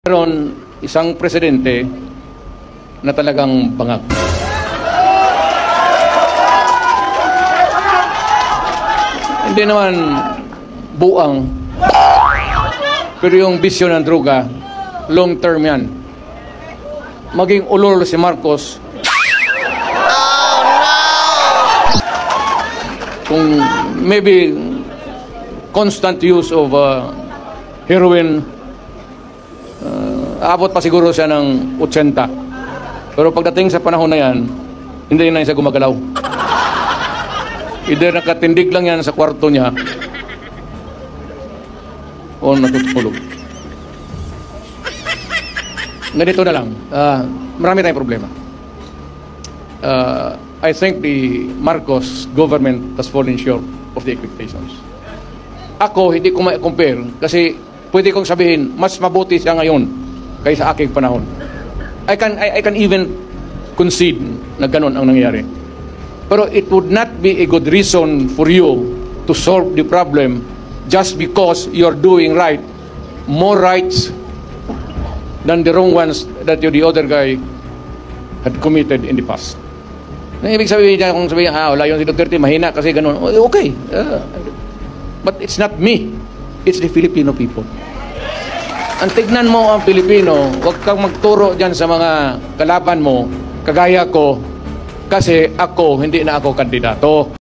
Meron isang presidente na talagang bangag. Hindi naman buang, pero yung bisyo ng droga, long term yan. Maging ulol si Marcos. Kung maybe constant use of heroin, aabot pa siguro siya ng 80. Pero pagdating sa panahon na yan, hindi na siya gumagalaw. Either nakatindig lang yan sa kwarto niya o natutulog. Ganito na lang. Marami tayong problema. I think the Marcos government has fallen short of the expectations. Ako, hindi ko ma-compare kasi pwede kong sabihin, mas mabuti siya ngayon kaysa aking panahon. I can even concede na ganun ang nangyayari. Pero it would not be a good reason for you to solve the problem just because you're doing right, more rights than the wrong ones that the other guy had committed in the past. Na ibig sabihin niya, kung sabihin, wala yung si Duterte, mahina kasi ganun. Okay. But it's not me. It's the Filipino people. Ang tignan mo ang Pilipino, huwag kang magturo dyan sa mga kalaban mo, kagaya ko, kasi ako, hindi na ako kandidato.